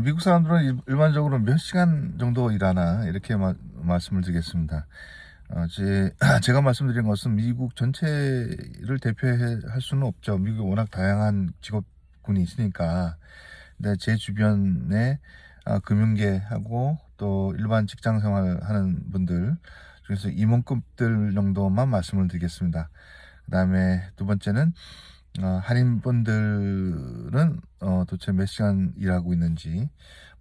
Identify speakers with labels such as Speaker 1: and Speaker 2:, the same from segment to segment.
Speaker 1: 미국 사람들은 일반적으로 몇 시간 정도 일하나 이렇게 말씀을 드리겠습니다. 제가 말씀드린 것은 미국 전체를 대표할 수는 없죠. 미국에 워낙 다양한 직업군이 있으니까. 근데 제 주변에 금융계하고 또 일반 직장 생활하는 분들 중에서 임원급들 정도만 말씀을 드리겠습니다. 그 다음에 두 번째는 한인분들은 도대체 몇 시간 일하고 있는지,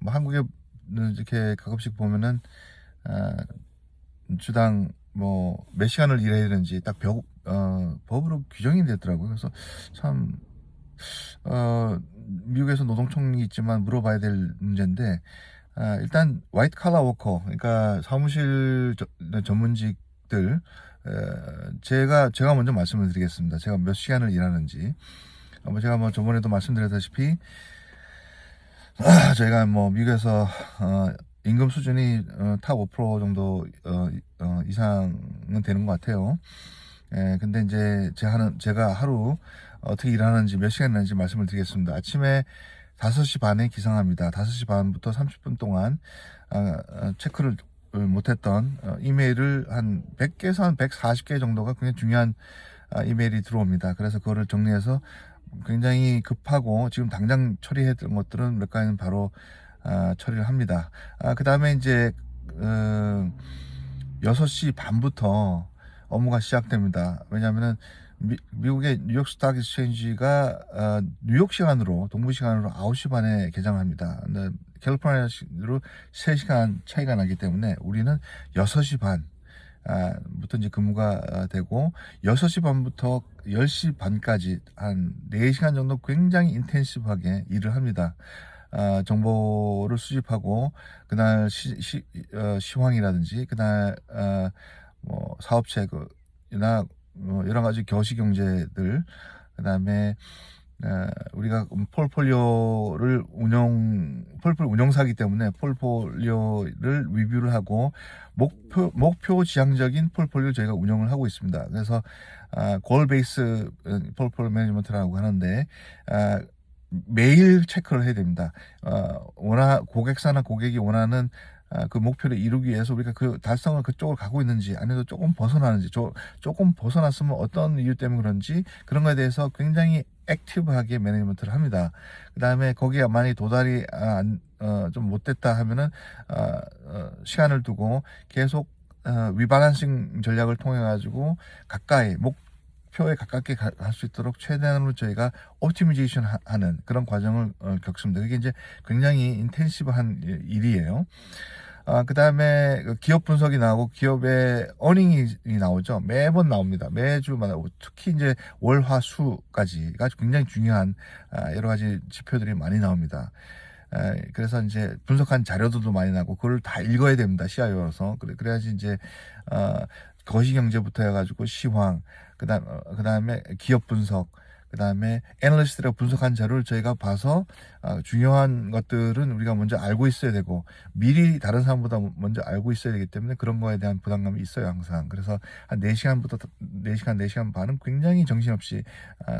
Speaker 1: 뭐 한국에 이렇게 가끔씩 보면은 아, 주당 뭐 몇 시간을 일해야 되는지 딱 법으로 규정이 되더라고요. 그래서 참 미국에서 노동청이 있지만 물어봐야 될 문제인데, 일단 화이트 칼라 워커, 그러니까 사무실 전문직들, 제가 먼저 말씀을 드리겠습니다. 제가 몇 시간을 일하는지. 제가 저번에도 말씀드렸다시피 저희가 미국에서 임금 수준이 탑 5% 정도 이상은 되는 것 같아요. 근데 이제 제가 하루 어떻게 일하는지 몇 시간 일하는지 말씀을 드리겠습니다. 아침에 5시 반에 기상합니다. 5시 반부터 30분 동안 체크를 못했던 이메일을 한 100개에서 한 140개 정도가 굉장히 중요한 이메일이 들어옵니다. 그래서 그거를 정리해서 굉장히 급하고 지금 당장 처리했던 것들은 몇 가지는 바로 처리를 합니다. 그 다음에 이제 6시 반부터 업무가 시작됩니다. 왜냐하면은 미국의 뉴욕 스탁 익스체인지가 뉴욕 시간으로 동부 시간으로 9시 반에 개장을 합니다. 근데 캘리포니아로 3시간 차이가 나기 때문에 우리는 6시 반 부터 이제 근무가 되고, 6시 반부터 10시 반까지 한 4시간 정도 굉장히 인텐시브하게 일을 합니다. 정보를 수집하고 그날 시황이라든지 그날 사업체나 여러 가지 거시 경제들, 그다음에 우리가 폴폴리오 운용사기 때문에 폴폴리오를 리뷰를 하고 목표 지향적인 폴폴리오 저희가 운영을 하고 있습니다. 그래서 골 베이스 폴폴리오 매니지먼트라고 하는데 매일 체크를 해야 됩니다. 고객사나 고객이 원하는 그 목표를 이루기 위해서 우리가 그 달성을 그쪽으로 가고 있는지, 아니면 조금 벗어나는지, 조금 벗어났으면 어떤 이유 때문에 그런지, 그런 거에 대해서 굉장히 액티브하게 매니지먼트를 합니다. 그 다음에 거기에 만약에 도달이 좀 못됐다 하면은 시간을 두고 계속 리바란싱 전략을 통해 가지고 가까이 목표에 가깝게 갈 수 있도록 최대한으로 저희가 옵티미제이션 하는 그런 과정을 겪습니다. 그게 이제 굉장히 인텐시브한 일이에요. 그 다음에 기업 분석이 나오고 기업의 어닝이 나오죠. 매번 나옵니다. 매주마다. 특히 이제 월, 화, 수까지가 굉장히 중요한 여러 가지 지표들이 많이 나옵니다. 그래서 이제 분석한 자료들도 많이 나고 그걸 다 읽어야 됩니다. CIO로서. 그래야지 이제 거시경제부터 해가지고 시황, 그다음에 기업 분석, 그다음에 애널리스트가 분석한 자료를 저희가 봐서 중요한 것들은 우리가 먼저 알고 있어야 되고, 미리 다른 사람보다 먼저 알고 있어야 되기 때문에 그런 거에 대한 부담감이 있어요, 항상. 그래서 한 4시간 반은 굉장히 정신없이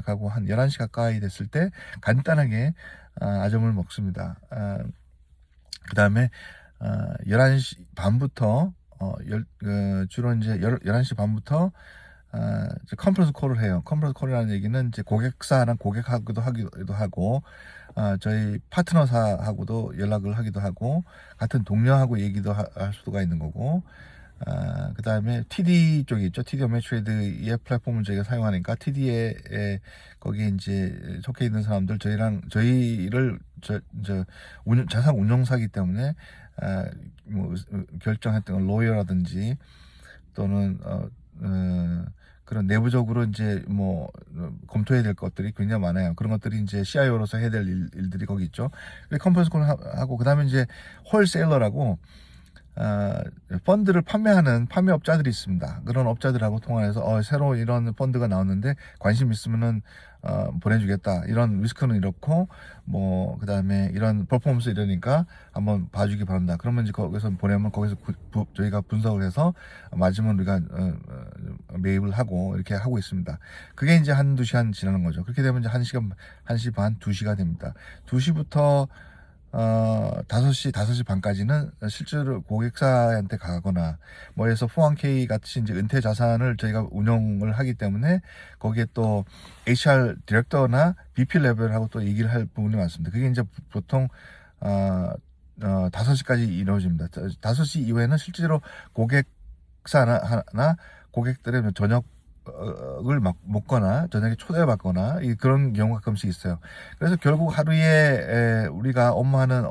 Speaker 1: 가고, 한 11시 가까이 됐을 때 간단하게 아점을 먹습니다. 그다음에 11시 반부터 주로 이제 11시 반부터 이제 컨퍼런스 콜을 해요. 컨퍼런스 콜이라는 얘기는 이제 고객사랑 고객하고도 하기도 하고, 저희 파트너사하고도 연락을 하기도 하고, 같은 동료하고 얘기도 할 수가 있는 거고, 그 다음에 TD 쪽이 있죠. TD 어메이트레이드의 플랫폼을 저희가 사용하니까 TD에 거기에 이제 속해 있는 사람들, 저희를 자산 운용사기 때문에 뭐 결정했던 로이어라든지 또는 그런 내부적으로 이제 검토해야 될 것들이 굉장히 많아요. 그런 것들이 이제 CIO로서 해야 될 일들이 거기 있죠. 컨퍼런스 콜 하고, 그다음에 이제 홀세일러라고 펀드를 판매하는 판매업자들이 있습니다. 그런 업자들하고 통화해서 새로 이런 펀드가 나왔는데 관심 있으면은 보내주겠다. 이런 리스크는 이렇고 그다음에 이런 퍼포먼스 이러니까 한번 봐주기 바란다. 그러면 이제 거기서 보내면 거기서 저희가 분석을 해서 맞으면 우리가 매입을 하고 이렇게 하고 있습니다. 그게 이제 한두 시간 지나는 거죠. 그렇게 되면 이제 1시 반, 2시가 됩니다. 2시부터 5시 반까지는 실제로 고객사한테 가거나, 뭐 해서 401k 같이 이제 은퇴 자산을 저희가 운영을 하기 때문에 거기에 또 HR 디렉터나 BP 레벨하고 또 얘기를 할 부분이 많습니다. 그게 이제 보통, 5시까지 이루어집니다. 5시 이후에는 실제로 고객사나 고객들의 저녁을 막 먹거나 저녁에 초대받거나 그런 경우가 가끔씩 있어요. 그래서 결국 하루에 우리가 업무하는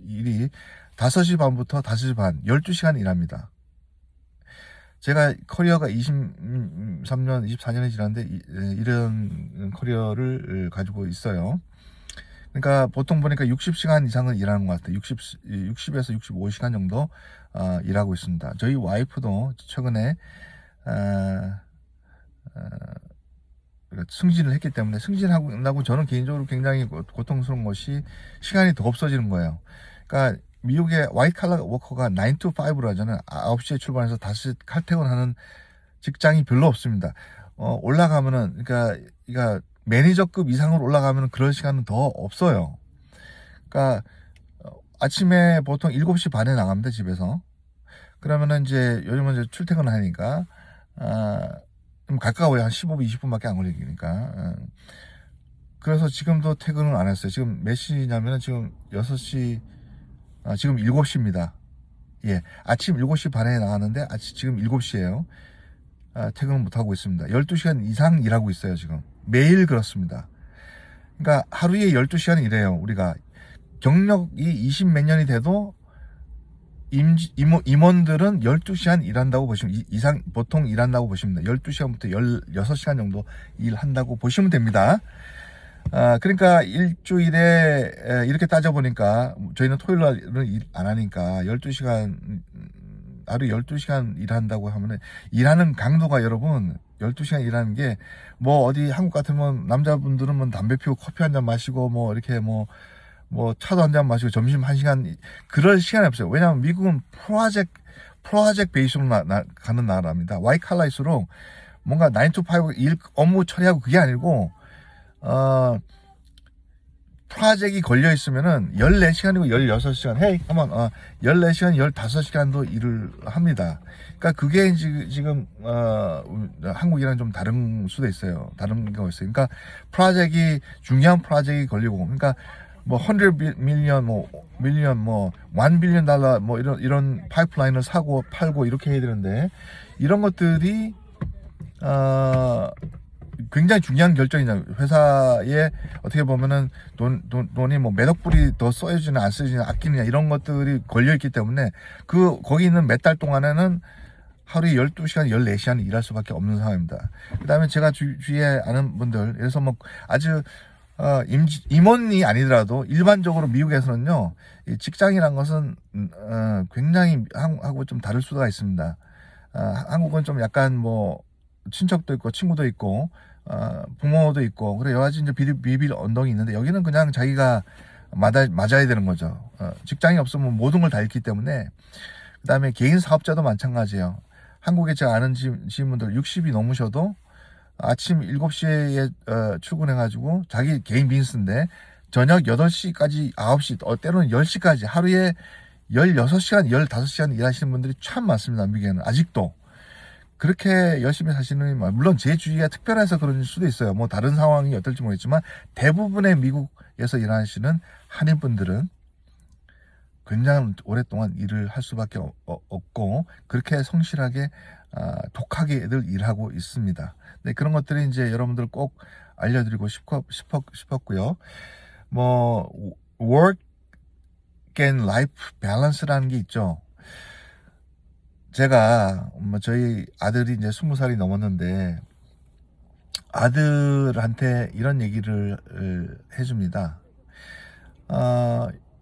Speaker 1: 일이 5시 반부터 5시 반 12시간 일합니다. 제가 커리어가 23년 24년이 지났는데 이런 커리어를 가지고 있어요. 그러니까 보통 보니까 60시간 이상은 일하는 것 같아요. 60에서 65시간 정도 일하고 있습니다. 저희 와이프도 최근에 승진을 했기 때문에, 승진하고 저는 개인적으로 굉장히 고통스러운 것이 시간이 더 없어지는 거예요. 그러니까 미국의 화이트 칼라 워커가 9 to 5로 하잖아요. 9시에 출발해서 다시 칼퇴근하는 직장이 별로 없습니다. 올라가면은, 그러니까 매니저급 이상으로 올라가면 그런 시간은 더 없어요. 그러니까 아침에 보통 7시 반에 나갑니다, 집에서. 그러면은 이제 요즘은 이제 출퇴근을 하니까 좀 가까워요. 한 15분, 20분밖에 안 걸리니까. 그래서 지금도 퇴근을 안 했어요. 지금 몇 시냐면은 지금 6시, 지금 7시입니다. 예. 아침 7시 반에 나갔는데, 지금 7시예요. 퇴근을 못하고 있습니다. 12시간 이상 일하고 있어요, 지금. 매일 그렇습니다. 그러니까 하루에 12시간 일해요, 우리가. 경력이 20 몇 년이 돼도 임원들은 12시간 일한다고 보시면, 보통 일한다고 보시면 됩니다. 12시간부터 16시간 정도 일한다고 보시면 됩니다. 그러니까 일주일에 이렇게 따져보니까 저희는 토요일은 일 안 하니까 12시간, 하루 12시간 일한다고 하면은, 일하는 강도가 여러분 12시간 일하는 게, 뭐 어디 한국 같으면 남자분들은 뭐 담배 피우고 커피 한 잔 마시고 뭐 이렇게 뭐 차도 한 잔 마시고 점심 1시간, 그럴 시간이 없어요. 왜냐하면 미국은 프로젝트 베이스로 가는 나라입니다. 화이트 칼라일수록 뭔가 9 to 5 업무 처리하고 그게 아니고, 프로젝트이 걸려 있으면은 14시간이고 16시간, 헤이, 한번 14시간, 15시간도 일을 합니다. 그러니까 그게 지금 한국이랑 좀 다른 수도 있어요. 다른 거 있어요. 그러니까 중요한 프로젝트이 걸리고, 그러니까 뭐 100 밀리언, 뭐 1 빌리언 달러, 뭐 이런 파이프라인을 사고 팔고 이렇게 해야 되는데, 이런 것들이 굉장히 중요한 결정이냐. 회사에 어떻게 보면은 돈이 뭐 몇 억 불이 더 써야지나 안 써야지나, 아끼느냐, 이런 것들이 걸려있기 때문에 거기 있는 몇 달 동안에는 하루에 12시간, 14시간 일할 수밖에 없는 상황입니다. 그 다음에 제가 주위에 아는 분들, 그래서 뭐 아주 임원이 아니더라도 일반적으로 미국에서는요, 이 직장이란 것은 굉장히 한국하고 좀 다를 수가 있습니다. 한국은 좀 약간 뭐 친척도 있고 친구도 있고 부모도 있고, 그래 여러 가지 이제 비빌 언덕이 있는데, 여기는 그냥 자기가 맞아야 되는 거죠. 직장이 없으면 모든 걸 다 잃기 때문에. 그 다음에 개인 사업자도 마찬가지예요. 한국에 제가 아는 지인분들 60이 넘으셔도 아침 7시에 출근해가지고 자기 개인 비즈니스인데 저녁 8시까지, 9시, 때로는 10시까지 하루에 16시간, 15시간 일하시는 분들이 참 많습니다. 미국에는 아직도. 그렇게 열심히 사시는, 물론 제 주위가 특별해서 그럴 수도 있어요. 뭐 다른 상황이 어떨지 모르겠지만, 대부분의 미국에서 일하시는 한인분들은 굉장히 오랫동안 일을 할 수밖에 없고, 그렇게 성실하게 독하게들 일하고 있습니다. 네, 그런 것들이 이제 여러분들 꼭 알려드리고 싶었고요. 뭐 work and life balance라는 게 있죠. 제가 저희 아들이 이제 20살이 넘었는데, 아들한테 이런 얘기를 해줍니다.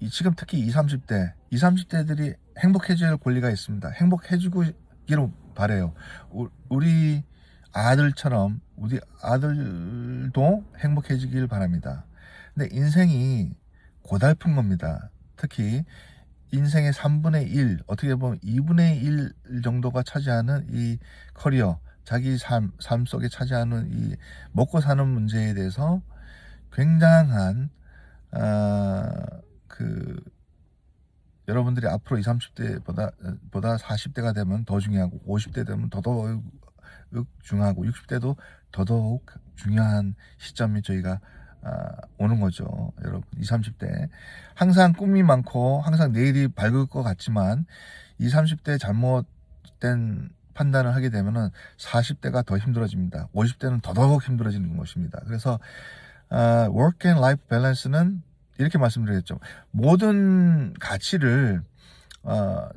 Speaker 1: 지금 특히 20, 30대들이 행복해질 권리가 있습니다. 행복해지기를 바래요. 우리 아들처럼 우리 아들도 행복해지길 바랍니다. 근데 인생이 고달픈 겁니다. 특히 인생의 3분의 1, 어떻게 보면 2분의 1 정도가 차지하는 이 커리어, 자기 삶 속에 차지하는 이 먹고 사는 문제에 대해서 굉장한 여러분들이 앞으로 20, 30대보다 40대가 되면 더 중요하고 50대 되면 더더욱 중요하고 60대도 더더욱 중요한 시점이 저희가 오는 거죠. 여러분 20, 30대 항상 꿈이 많고 항상 내일이 밝을 것 같지만 20, 30대 잘못된 판단을 하게 되면은 40대가 더 힘들어집니다. 50대는 더더욱 힘들어지는 것입니다. 그래서 work and life balance는 이렇게 말씀드렸죠. 모든 가치를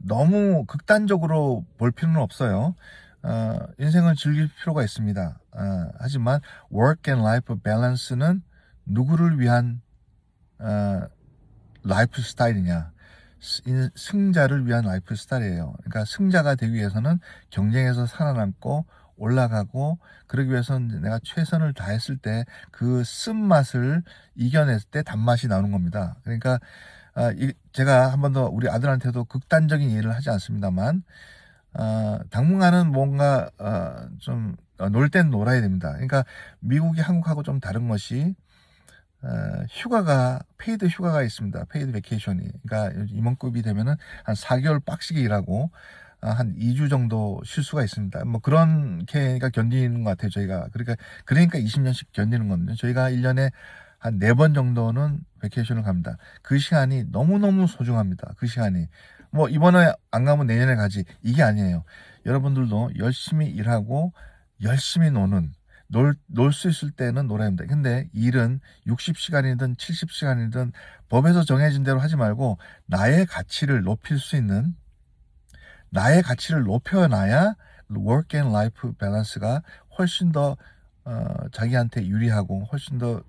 Speaker 1: 너무 극단적으로 볼 필요는 없어요. 인생을 즐길 필요가 있습니다. 하지만 work and life balance는 누구를 위한 라이프 스타일이냐? 승자를 위한 라이프 스타일이에요. 그러니까 승자가 되기 위해서는 경쟁에서 살아남고 올라가고, 그러기 위해서는 내가 최선을 다했을 때 그 쓴맛을 이겨냈을 때 단맛이 나오는 겁니다. 그러니까 제가 한 번 더 우리 아들한테도 극단적인 예를 하지 않습니다만 당분간은 뭔가 좀 놀 땐 놀아야 됩니다. 그러니까 미국이 한국하고 좀 다른 것이 휴가가 페이드 휴가가 있습니다. 페이드 베케이션이. 그러니까 임원급이 되면은 한 4개월 빡시게 일하고 한 2주 정도 쉴 수가 있습니다. 뭐 그렇게 견디는 것 같아요, 저희가. 그러니까 20년씩 견디는 거거든요. 저희가 1년에 한 4번 정도는 베케이션을 갑니다. 그 시간이 너무너무 소중합니다. 그 시간이. 뭐 이번에 안 가면 내년에 가지. 이게 아니에요. 여러분들도 열심히 일하고 열심히 놀 수 있을 때는 놀아야 합니다. 근데 일은 60시간이든 70시간이든 법에서 정해진 대로 하지 말고 나의 가치를 높일 수 있는, 나의 가치를 높여놔야 work and life balance가 훨씬 더 자기한테 유리하고 훨씬 더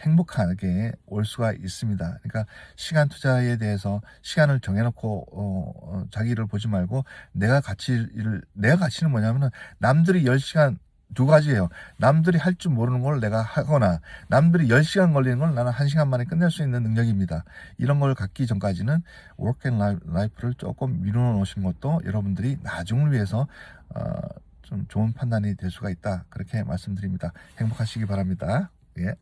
Speaker 1: 행복하게 올 수가 있습니다. 그러니까 시간 투자에 대해서 시간을 정해놓고 자기를 보지 말고 내가 가치는 뭐냐면은 남들이 10시간, 두 가지예요. 남들이 할 줄 모르는 걸 내가 하거나 남들이 10시간 걸리는 걸 나는 1시간 만에 끝낼 수 있는 능력입니다. 이런 걸 갖기 전까지는 work and life를 조금 미루어 놓으시는 것도 여러분들이 나중을 위해서 좀 좋은 판단이 될 수가 있다. 그렇게 말씀드립니다. 행복하시기 바랍니다. 예.